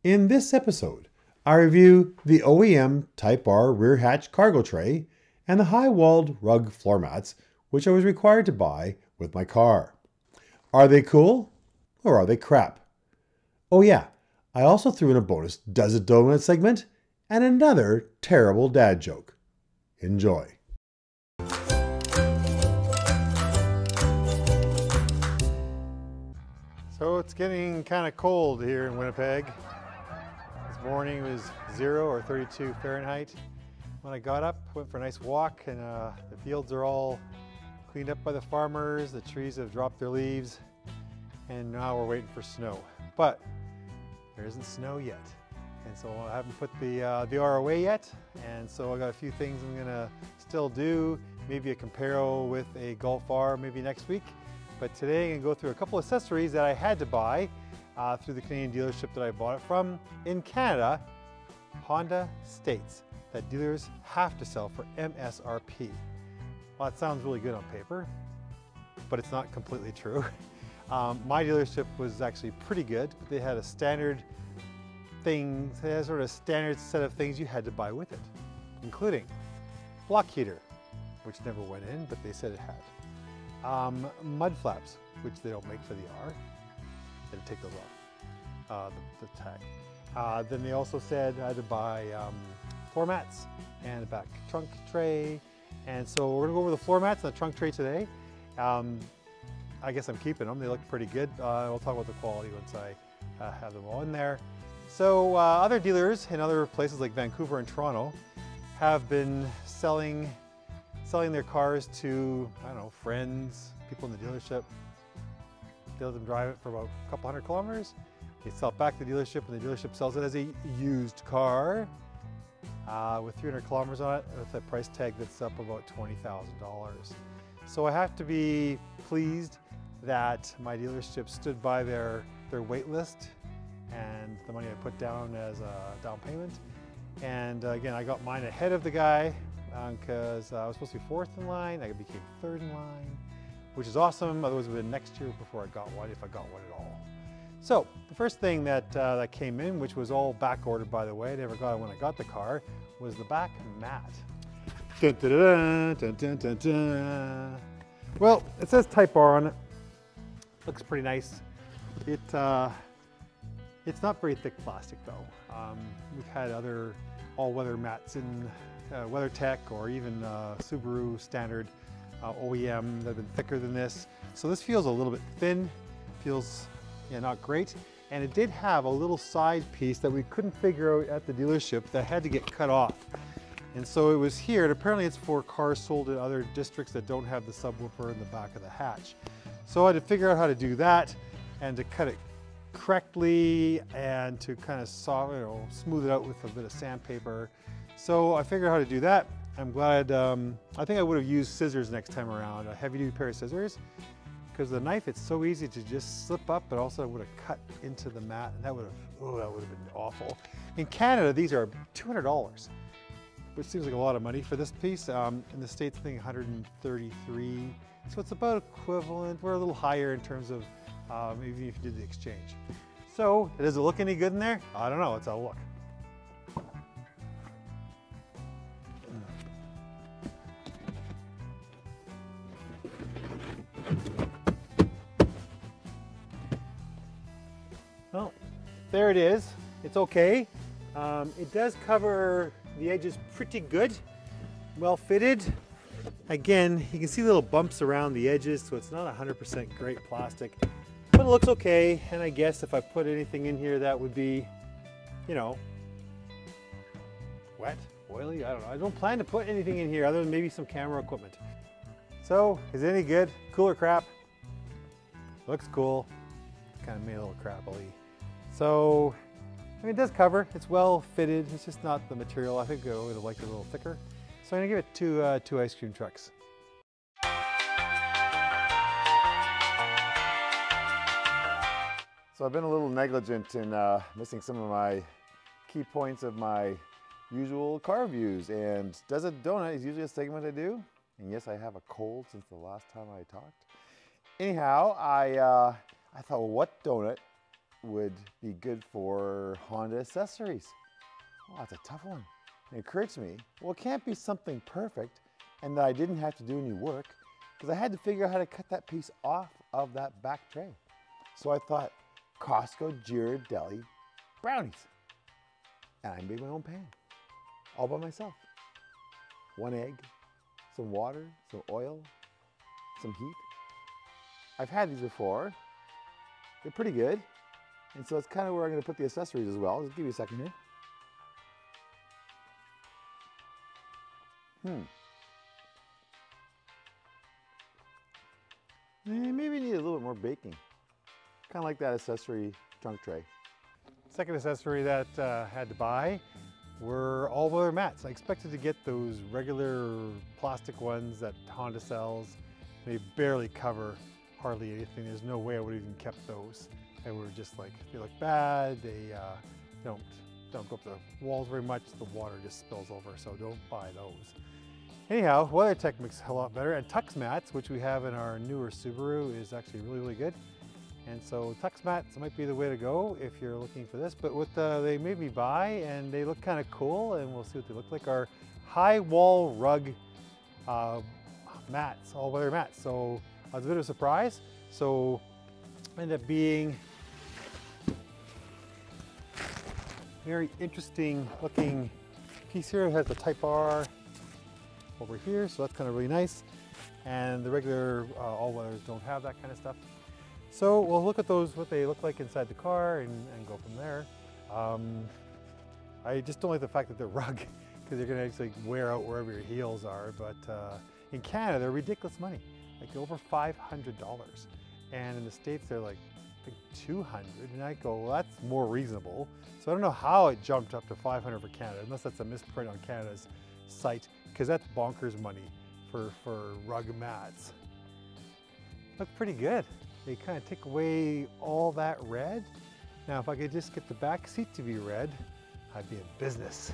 In this episode, I review the OEM Type R rear hatch cargo tray and the high-walled rug floor mats, which I was required to buy with my car. Are they cool or are they crap? Oh yeah, I also threw in a bonus Does It Donut segment and another terrible dad joke. Enjoy. So it's getting kind of cold here in Winnipeg. This morning was 0 or 32 Fahrenheit. When I got up, went for a nice walk, and the fields are all cleaned up by the farmers. The trees have dropped their leaves, and now we're waiting for snow. But there isn't snow yet, and so I haven't put the R away yet. And so I got a few things I'm gonna still do. Maybe a comparo with a Golf R maybe next week. But today I'm gonna go through a couple accessories that I had to buy through the Canadian dealership that I bought it from. In Canada, Honda states that dealers have to sell for MSRP. Well, that sounds really good on paper, but it's not completely true. My dealership was actually pretty good. They had a standard thing, they had sort of standard set of things you had to buy with it, including block heater, which never went in, but they said it had. Mud flaps, which they don't make for the R. They had to take those off, the tag. Then they also said I had to buy floor mats and a back trunk tray. And so we're gonna go over the floor mats and the trunk tray today. I guess I'm keeping them, they look pretty good. We'll talk about the quality once I have them all in there. So other dealers in other places like Vancouver and Toronto have been selling their cars to, I don't know, friends, people in the dealership. They let them drive it for about a couple hundred kilometers. They sell it back to the dealership, and the dealership sells it as a used car with 300 kilometers on it, with a price tag that's up about $20,000. So I have to be pleased that my dealership stood by their wait list and the money I put down as a down payment. And again, I got mine ahead of the guy, because I was supposed to be 4th in line. I became 3rd in line, which is awesome. Otherwise it would have been next year before I got one, if I got one at all. So the first thing that came in, which was all back ordered by the way, I never got it when I got the car, was the back mat. Dun, dun, dun, dun, dun, dun, dun. Well, it says Type R on it. Looks pretty nice. It's not very thick plastic though. We've had other all-weather mats in WeatherTech or even Subaru standard OEM that have been thicker than this. So this feels a little bit thin, feels not great. And it did have a little side piece that we couldn't figure out at the dealership that had to get cut off. And so it was here, and apparently it's for cars sold in other districts that don't have the subwoofer in the back of the hatch. So I had to figure out how to do that and to cut it correctly and to kind of smooth it out with a bit of sandpaper. So I figured out how to do that. I'm glad, I think I would have used scissors next time around, a heavy-duty pair of scissors, because the knife, it's so easy to just slip up, but also I would have cut into the mat, and that would have been awful. In Canada, these are $200, which seems like a lot of money for this piece. In the States, I think 133, so it's about equivalent. We're a little higher in terms of even if you did the exchange. So, does it look any good in there? I don't know, let's have a look. Well, there it is. It's okay. It does cover the edges pretty good, well fitted. Again, you can see little bumps around the edges, so it's not 100% great plastic, but it looks okay. And I guess if I put anything in here that would be, wet, oily, I don't know. I don't plan to put anything in here other than maybe some camera equipment. So, is it any good? Cool or crap? Looks cool. Kind of made a little crappily. So, I mean, it does cover. It's well fitted. It's just not the material. I think I would have liked it a little thicker. So I'm gonna give it two ice cream trucks. So I've been a little negligent in missing some of my key points of my usual car reviews. And Does It Donut is usually a segment I do. And yes, I have a cold since the last time I talked. Anyhow, I thought, well, what donut would be good for Honda accessories. Oh, that's a tough one. It occurred to me, well, it can't be something perfect and that I didn't have to do any work, because I had to figure out how to cut that piece off of that back tray. So I thought, Costco Ghirardelli brownies. And I made my own pan, all by myself. 1 egg, some water, some oil, some heat. I've had these before. They're pretty good. And so it's kind of where I'm going to put the accessories as well. Just give you a second here. Maybe need a little bit more baking. Kind of like that accessory trunk tray. Second accessory that I had to buy were all-weather mats. I expected to get those regular plastic ones that Honda sells. They barely cover hardly anything. There's no way I would have even kept those. They were just like, they look bad. They don't go up the walls very much. The water just spills over, so don't buy those. Anyhow, WeatherTech makes a lot better, and Tux mats, which we have in our newer Subaru, is actually really, really good. And so Tux mats might be the way to go if you're looking for this. But what they made me buy, and they look kind of cool, and we'll see what they look like, are high wall rug mats, all-weather mats. So it was a bit of a surprise. So ended up being very interesting looking piece here. It has the Type R over here, so that's kind of really nice. And the regular all-weathers don't have that kind of stuff. So we'll look at those, what they look like inside the car, and go from there. I just don't like the fact that they're rug, because they're going to actually wear out wherever your heels are. But in Canada, they're ridiculous money, like over $500. And in the States, they're like, I think 200. And I go, well, that's more reasonable. So I don't know how it jumped up to 500 for Canada, unless that's a misprint on Canada's site, because that's bonkers money for rug mats. Look pretty good. They kind of take away all that red. Now, if I could just get the back seat to be red, I'd be in business.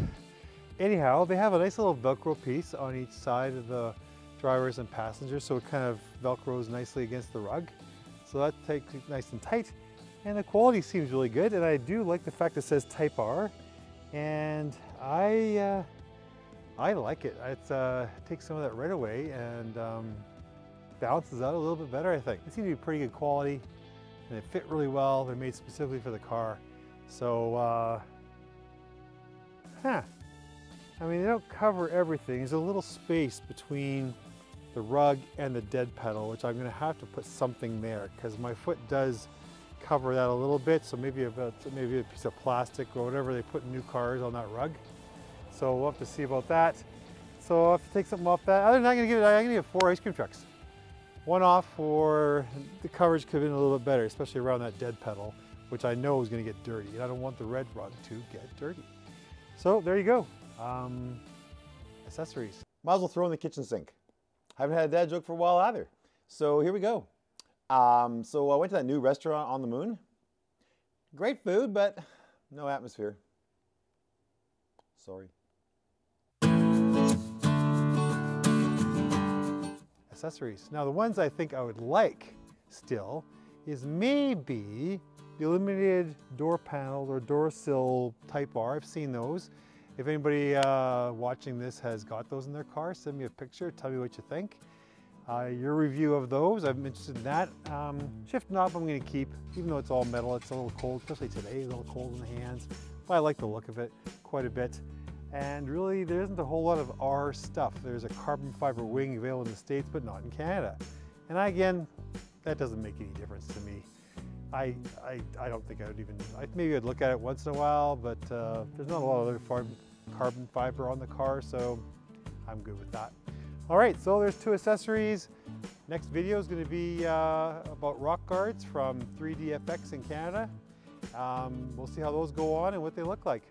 Anyhow, they have a nice little Velcro piece on each side of the drivers and passengers, so it kind of Velcros nicely against the rug. So that takes it nice and tight, and the quality seems really good. And I do like the fact it says Type R, and I like it. It takes some of that red away and balances out a little bit better, I think. They seem to be pretty good quality, and they fit really well. They're made specifically for the car. So, I mean, they don't cover everything. There's a little space between the rug and the dead pedal, which I'm gonna have to put something there, because my foot does cover that a little bit. So maybe a piece of plastic or whatever they put in new cars on that rug. So we'll have to see about that. So I'll have to take something off that. Other than that, I'm gonna give 4 ice cream trucks. One off for the coverage could have been a little bit better, especially around that dead pedal, which I know is gonna get dirty. And I don't want the red rug to get dirty. So there you go, accessories. Might as well throw in the kitchen sink. Haven't had a dad joke for a while either. So here we go. So I went to that new restaurant on the moon. Great food, but no atmosphere. Sorry. Accessories. Now the ones I think I would like still is maybe the illuminated door panel or door sill Type R. I've seen those. If anybody watching this has got those in their car, send me a picture, tell me what you think. Your review of those, I'm interested in that. Shift knob I'm going to keep, even though it's all metal. It's a little cold, especially today, a little cold in the hands. But I like the look of it quite a bit. And really, there isn't a whole lot of R stuff. There's a carbon fiber wing available in the States, but not in Canada. And again, that doesn't make any difference to me. I don't think I would even, maybe I'd look at it once in a while, but there's not a lot of other carbon fiber on the car, so I'm good with that. All right, so there's 2 accessories. Next video is going to be about rock guards from 3DFX in Canada. We'll see how those go on and what they look like.